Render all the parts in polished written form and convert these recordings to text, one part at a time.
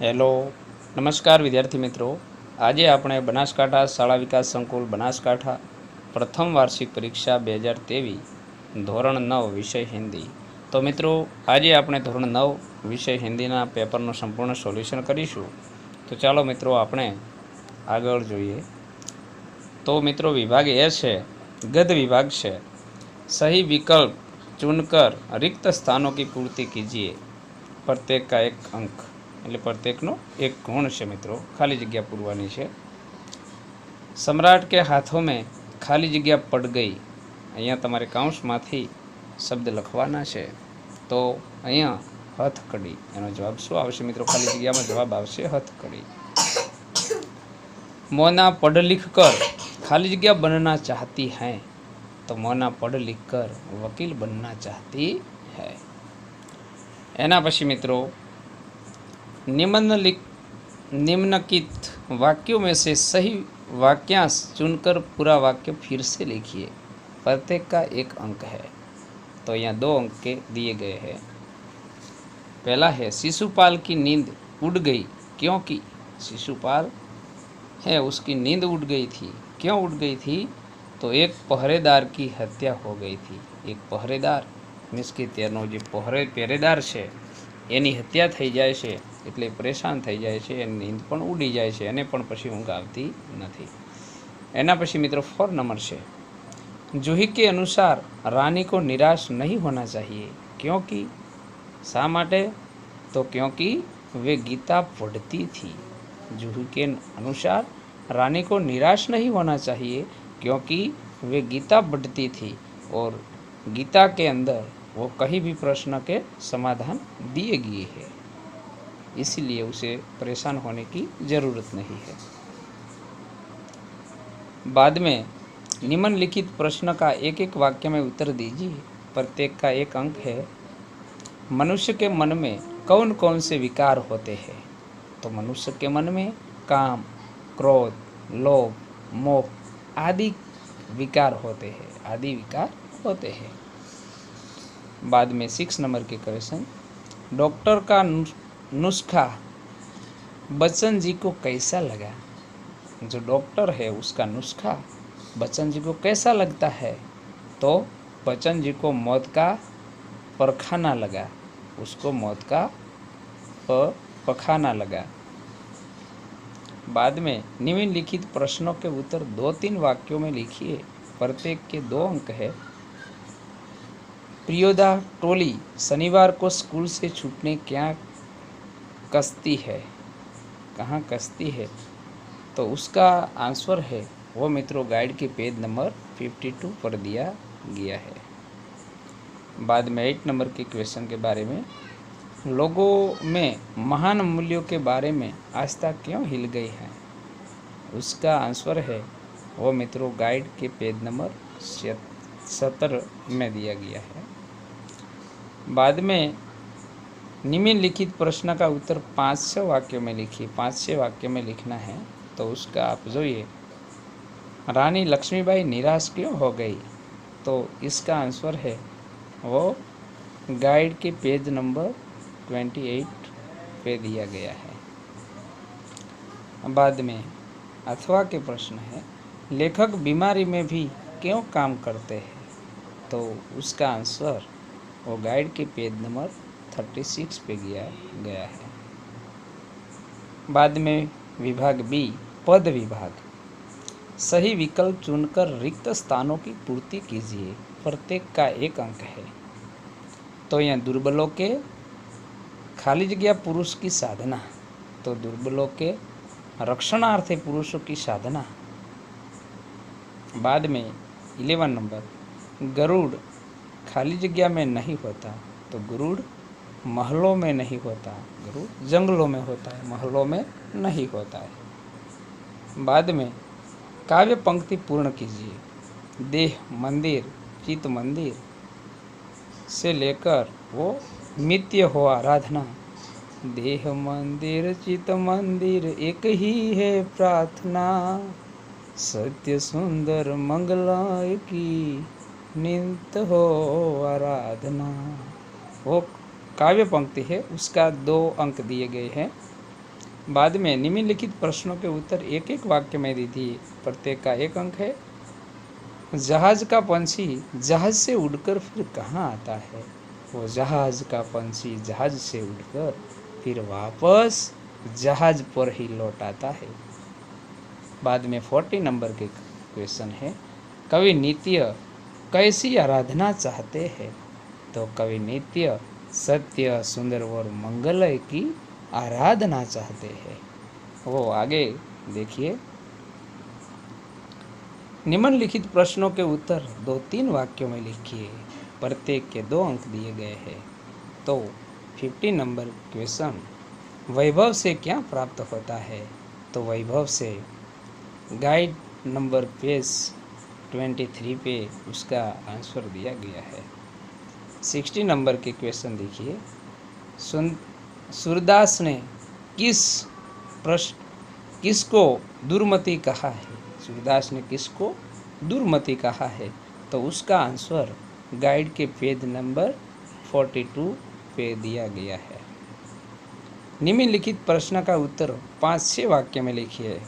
Hello, નમસ્કાર વિદ્યાર્થી મિત્રો। આજે આપણે બનાસકાંઠા શાળા વિકાસ સંકુલ બનાસકાંઠા પ્રથમ વાર્ષિક પરીક્ષા 2023 ધોરણ 9 વિષય હિન્દી। તો મિત્રો આજે આપણે ધોરણ 9 વિષય હિન્દીના પેપરનું સંપૂર્ણ સોલ્યુશન કરીશું। તો ચાલો મિત્રો આપણે આગળ જોઈએ। तो मित्रों विभाग ए है गद्य विभाग है। सही विकल्प चुनकर रिक्त स्थानों की पूर्ति कीजिए। प्रत्येक का एक अंक એટલે प्रत्येकનો एक गुण है। मित्रों खाली जगह पूरवानी है। सम्राट के हाथों में खाली जगह पड़ गई। अँ तमारे काउंस में शब्द लखवाना है। तो अँ हथकड़ी एनो जवाब शू आवशे मित्रों? खाली जगह में जवाब आवशे हथकड़ी। मोना पढ़ लिख कर खाली जगह बनना चाहती हैं। तो मोना पढ़ लिख कर वकील बनना चाहती है। एना पछी मित्रों निम्नलिखित वाक्यों में से सही वाक्यांश चुनकर पूरा वाक्य फिर से लिखिए। प्रत्येक का एक अंक है। तो यहाँ 2 अंक के दिए गए हैं। पहला है शिशुपाल की नींद उड़ गई क्योंकि शिशुपाल है उसकी नींद उड़ गई थी। क्यों उड़ गई थी? तो एक पहरेदार की हत्या हो गई थी। एक पहरेदार मीन्स के त्यारनो जे पहरेदार है एनी हत्या थई जाय छे એટલે પરેશાન થઈ જાય છે, એની નીંદ પણ ઉડી જાય છે અને પણ પછી ઊંઘ આવતી નથી। એના પછી મિત્રો 4 નંબર છે जूही के अनुसार रानी को निराश नहीं होना चाहिए क्योंकि शा माटे? तो क्योंकि वे गीता पढ़ती थी। जूही के अनुसार रानी को निराश नहीं होना चाहिए क्योंकि वे गीता पढ़ती थी और गीता के अंदर वो कहीं भी प्रश्न के समाधान दिए गए हैं, इसलिए उसे परेशान होने की ज़रूरत नहीं है। बाद में निम्नलिखित प्रश्न का एक एक वाक्य में उत्तर दीजिए। प्रत्येक का एक अंक है। मनुष्य के मन में कौन कौन से विकार होते हैं? तो मनुष्य के मन में काम, क्रोध, लोभ, मोह आदि विकार होते हैं। आदि विकार होते हैं। बाद में 6 नंबर के क्वेश्चन डॉक्टर का नुस्खा बच्चन जी को कैसा लगा? जो डॉक्टर है उसका नुस्खा बच्चन जी को कैसा लगता है? तो बच्चन जी को मौत का परखाना लगा। उसको मौत का पखाना लगा। बाद में निम्नलिखित प्रश्नों के उत्तर 2-3 वाक्यों में लिखिए। प्रत्येक के 2 अंक है। प्रियोदा टोली शनिवार को स्कूल से छूटने क्या कसती है? कहाँ कसती है? तो उसका आंसर है वो मित्रों गाइड के पेज नंबर 52 पर दिया गया है। बाद में 8 नंबर के क्वेश्चन के बारे में लोगों में महान मूल्यों के बारे में आस्था क्यों हिल गई है? उसका आंसर है वो मित्रों गाइड के पेज नंबर 17 में दिया गया है। बाद में निम्नलिखित प्रश्न का उत्तर 5 वाक्यों में लिखिए। 5 वाक्य में लिखना है। तो उसका आप जोइए रानी लक्ष्मीबाई निराश क्यों हो गई? तो इसका आंसर है वो गाइड के पेज नंबर 28 पे दिया गया है। बाद में अथवा के प्रश्न है लेखक बीमारी में भी क्यों काम करते हैं? तो उसका आंसर वो गाइड के पेज नंबर 36 पे गया है। बाद में विभाग बी पद विभाग सही विकल्प चुनकर रिक्त स्थानों की पूर्ति कीजिए। प्रत्येक का एक अंक है। तो यहाँ दुर्बलों के खाली जगह पुरुष की साधना। तो दुर्बलों के रक्षणार्थे पुरुषों की साधना। बाद में 11 नंबर गरुड़ खाली जगह में नहीं होता। तो गरुड़ महलों में नहीं होता। गरुड़ जंगलों में होता है, महलों में नहीं होता है। बाद में काव्य पंक्ति पूर्ण कीजिए। देह मंदिर चित्त मंदिर से लेकर वो मित्य हो आराधना। देह मंदिर चित्त मंदिर एक ही है प्रार्थना। सत्य सुंदर मंगलाय की नित्य हो आराधना। वो काव्य पंक्ति है, उसका 2 अंक दिए गए हैं। बाद में निम्नलिखित प्रश्नों के उत्तर एक एक वाक्य में दी थी, प्रत्येक का 1 अंक है। जहाज का पंछी जहाज से उड़कर फिर कहाँ आता है? वो जहाज का पंछी जहाज से उड़कर फिर वापस जहाज पर ही लौट आता है। बाद में 40 नंबर के क्वेश्चन है, कवि नित्य कैसी आराधना चाहते हैं? तो कवि नित्य सत्य, सुंदर और मंगलमय की आराधना चाहते हैं। वो आगे देखिए, निम्नलिखित प्रश्नों के उत्तर 2-3 वाक्यों में लिखिए, प्रत्येक के 2 अंक दिए गए हैं। तो 50 नंबर क्वेश्चन, वैभव से क्या प्राप्त होता है? तो वैभव से गाइड नंबर पेज 23 पे उसका आंसर दिया गया है। 60 नंबर के क्वेश्चन देखिए, सूरदास ने किसको दुर्मति कहा है? सूरदास ने किसको दुर्मति कहा है? तो उसका आंसर गाइड के पेज नंबर 42 पे दिया गया है। निम्नलिखित प्रश्न का उत्तर 5-6 वाक्य में लिखिए।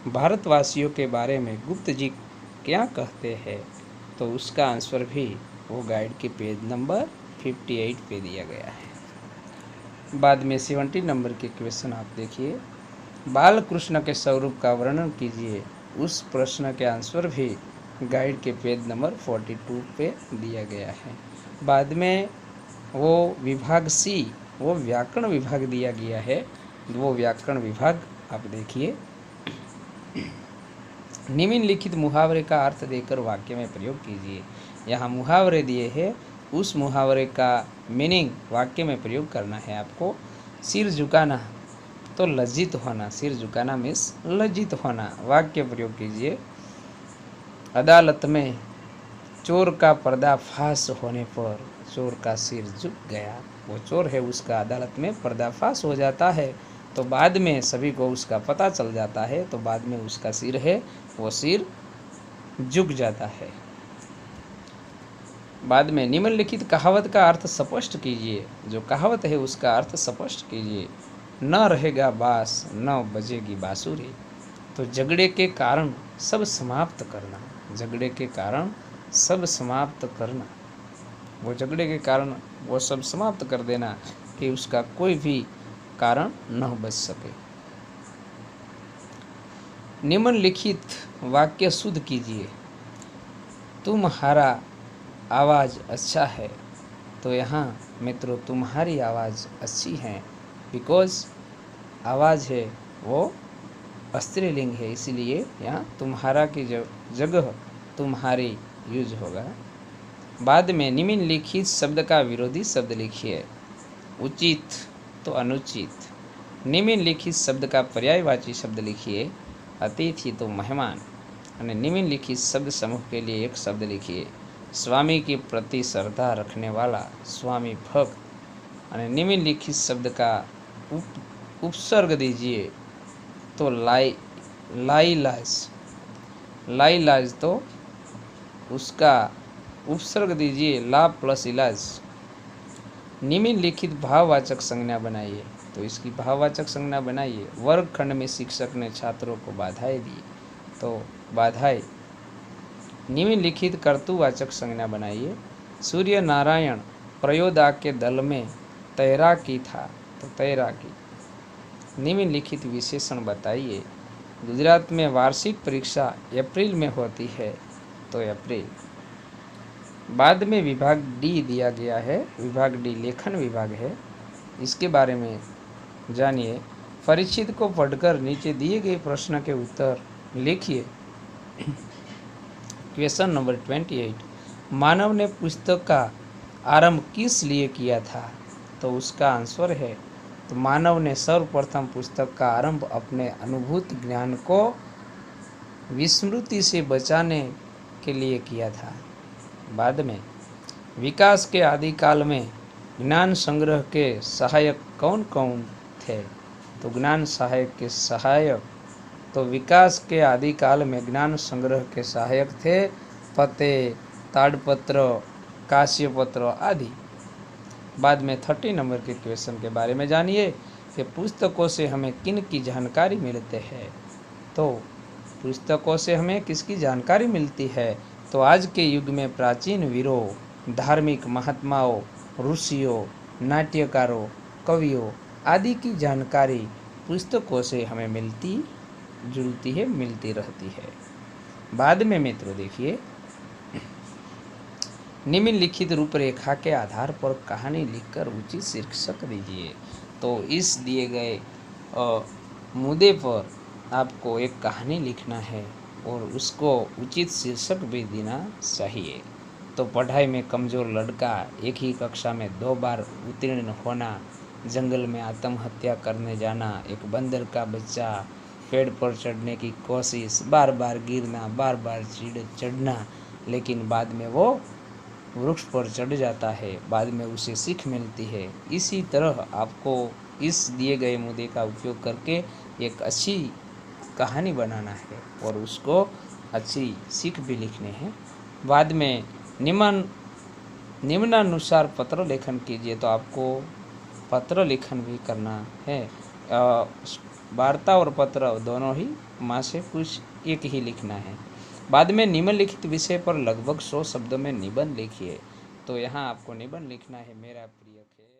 भारतवासियों के बारे में गुप्त जी क्या कहते हैं? तो उसका आंसर भी वो गाइड के पेज नंबर 58 पे दिया गया है। बाद में 70 नंबर के क्वेश्चन आप देखिए, बाल कृष्ण के स्वरूप का वर्णन कीजिए। उस प्रश्न के आंसर भी गाइड के पेज नंबर 42 पे दिया गया है। बाद में वो विभाग सी, वो व्याकरण विभाग दिया गया है। वो व्याकरण विभाग आप देखिए, निम्नलिखित मुहावरे का अर्थ देकर वाक्य में प्रयोग कीजिए। यहाँ मुहावरे दिए हैं, उस मुहावरे का मीनिंग वाक्य में प्रयोग करना है आपको। सिर झुकाना तो लज्जित होना, सिर झुकाना मीन्स लज्जित होना। वाक्य प्रयोग कीजिए, अदालत में चोर का पर्दाफाश होने पर चोर का सिर झुक गया। वो चोर है, उसका अदालत में पर्दाफाश हो जाता है, तो बाद में सभी को उसका पता चल जाता है, तो बाद में उसका सिर है वो सिर झुक जाता है। बाद में निम्नलिखित कहावत का अर्थ स्पष्ट कीजिए। जो कहावत है उसका अर्थ स्पष्ट कीजिए। न रहेगा बास न बजेगी बांसुरी। तो झगड़े के कारण सब समाप्त करना, झगड़े के कारण सब समाप्त करना, वो झगड़े के कारण वो सब समाप्त कर देना कि उसका कोई भी कारण न बच सके। निम्नलिखित वाक्य शुद्ध कीजिए। तुम्हारा आवाज़ अच्छा है। तो यहाँ मित्रों तुम्हारी आवाज़ अच्छी है, बिकॉज आवाज़ है वो स्त्रीलिंग है, इसीलिए यहाँ तुम्हारा की जगह तुम्हारी यूज होगा। बाद में निम्नलिखित शब्द का विरोधी शब्द लिखिए। उचित तो अनुचित। निम्नलिखित शब्द का पर्यायवाची शब्द लिखिए। अतिथि तो मेहमान। और निम्नलिखित शब्द समूह के लिए एक शब्द लिखिए। स्वामी के प्रति श्रद्धा रखने वाला, स्वामी भक्त। और निम्नलिखित शब्द का उपसर्ग दीजिए। तो लाइलाज, लाइलाज तो उसका उपसर्ग दीजिए ला प्लस इलाज। निम्नलिखित भाववाचक संज्ञा बनाइए। तो इसकी भाववाचक संज्ञा बनाइए। वर्गखंड में शिक्षक ने छात्रों को बाधाएं दी। तो बाधाएं। निम्नलिखित कर्तुवाचक संज्ञा बनाइए। सूर्य नारायण प्रयोदा के दल में तैराकी था। तो तैराकी। निम्नलिखित विशेषण बताइए। गुजरात में वार्षिक परीक्षा अप्रैल में होती है। तो अप्रैल। बाद में विभाग डी दिया गया है। विभाग डी लेखन विभाग है, इसके बारे में जानिए। परीक्षित को पढ़कर नीचे दिए गए प्रश्न के उत्तर लिखिए। क्वेश्चन नंबर 28, मानव ने पुस्तक का आरंभ किस लिए किया था? तो उसका आंसर है, तो मानव ने सर्वप्रथम पुस्तक का आरंभ अपने अनुभूत ज्ञान को विस्मृति से बचाने के लिए किया था। बाद में विकास के आदिकाल में ज्ञान संग्रह के सहायक कौन कौन थे? तो ज्ञान सहायक के सहायक, तो विकास के आदिकाल में ज्ञान संग्रह के सहायक थे पते, ताड़पत्र, काश्यपत्र आदि। बाद में 30 नंबर के क्वेश्चन के बारे में जानिए। कि पुस्तकों से हमें किन की जानकारी मिलते हैं। तो पुस्तकों से हमें किसकी जानकारी मिलती है? तो आज के युग में प्राचीन वीरों, धार्मिक महात्माओं, ऋषियों, नाट्यकारों, कवियों आदि की जानकारी पुस्तकों से हमें मिलती जुलती है, मिलती रहती है। बाद में मित्रों देखिए, निम्नलिखित रूपरेखा के आधार पर कहानी लिखकर उचित शीर्षक दीजिए। तो इस दिए गए मुद्दे पर आपको एक कहानी लिखना है और उसको उचित शीर्षक भी देना चाहिए। तो पढ़ाई में कमज़ोर लड़का, एक ही कक्षा में 2 बार उत्तीर्ण होना, जंगल में आत्महत्या करने जाना, एक बंदर का बच्चा, पेड़ पर चढ़ने की कोशिश, बार बार गिरना, बार बार चढ़ना, लेकिन बाद में वो वृक्ष पर चढ़ जाता है, बाद में उसे सीख मिलती है। इसी तरह आपको इस दिए गए मुद्दे का उपयोग करके एक अच्छी कहानी बनाना है और उसको अच्छी सीख भी लिखने हैं। बाद में निम्नानुसार पत्र लेखन कीजिए। तो आपको पत्र लेखन भी करना है। वार्ता और पत्र दोनों ही माँ से कुछ एक ही लिखना है। बाद में निम्नलिखित विषय पर लगभग 100 शब्दों में निबंध लिखिए। तो यहाँ आपको निबंध लिखना है। मेरा प्रिय खेल